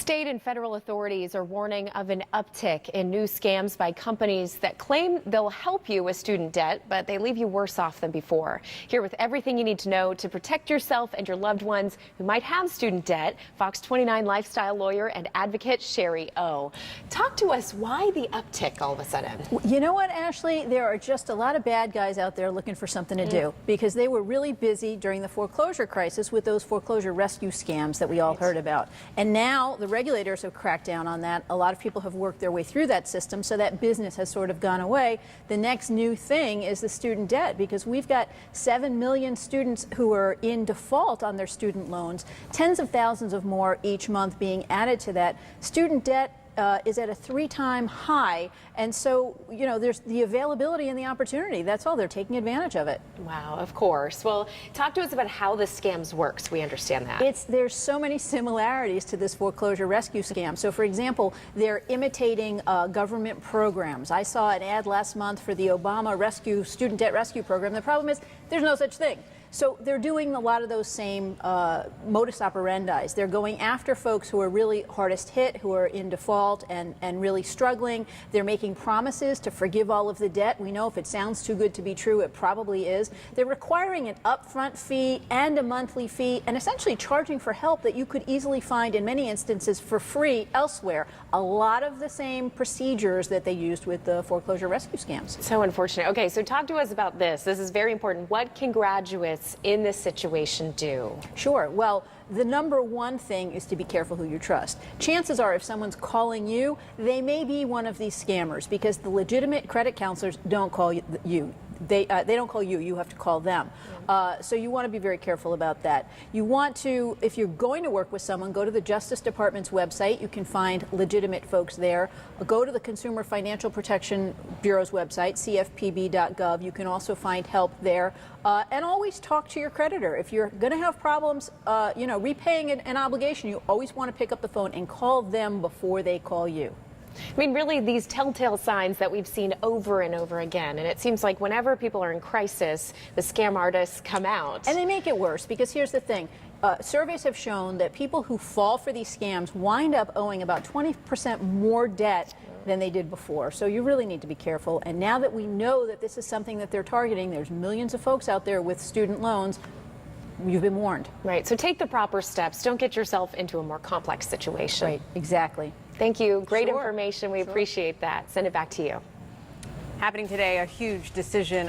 State and federal authorities are warning of an uptick in new scams by companies that claim they'll help you with student debt, but they leave you worse off than before. Here with everything you need to know to protect yourself and your loved ones who might have student debt, Fox 29 lifestyle lawyer and advocate Shari O. Talk to us, why the uptick all of a sudden? You know what, Ashley? There are just a lot of bad guys out there looking for something to do because they were really busy during the foreclosure crisis with those foreclosure rescue scams that we all heard about. And now the regulators have cracked down on that. A lot of people have worked their way through that system, so that business has sort of gone away. The next new thing is the student debt, because we've got 7 million students who are in default on their student loans, tens of thousands of more each month being added to that. Student debt is at a 3-time high, and so, you know, there's the availability and the opportunity. That's all. They're taking advantage of it. Wow, of course. Well, talk to us about how the scams work so we understand that. There's so many similarities to this foreclosure rescue scam. So, for example, they're imitating government programs. I saw an ad last month for the Obama student debt rescue program. The problem is there's no such thing. So they're doing a lot of those same modus operandi. They're going after folks who are really hardest hit, who are in default and really struggling. They're making promises to forgive all of the debt. We know if it sounds too good to be true, it probably is. They're requiring an upfront fee and a monthly fee, and essentially charging for help that you could easily find in many instances for free elsewhere. A lot of the same procedures that they used with the foreclosure rescue scams. So unfortunate. Okay, so talk to us about this. This is very important. What can graduates in this situation do? Sure. Well, the number one thing is to be careful who you trust. Chances are if someone's calling you, they may be one of these scammers, because the legitimate credit counselors don't call you. They don't call you. You have to call them. So you want to be very careful about that. You want to, if you're going to work with someone, go to the Justice Department's website. You can find legitimate folks there. Go to the Consumer Financial Protection Bureau's website, cfpb.gov. You can also find help there. And always talk to your creditor. If you're going to have problems, you know, repaying an obligation, you always want to pick up the phone and call them before they call you. I mean, really, these telltale signs that we've seen over and over again. And it seems like whenever people are in crisis, the scam artists come out. And they make it worse, because here's the thing. Surveys have shown that people who fall for these scams wind up owing about 20% more debt than they did before. So you really need to be careful. And now that we know that this is something that they're targeting, there's millions of folks out there with student loans. You've been warned. Right. So take the proper steps. Don't get yourself into a more complex situation. Right. Exactly. Thank you. Great Sure. information. We appreciate that. Send it back to you. Happening today, a huge decision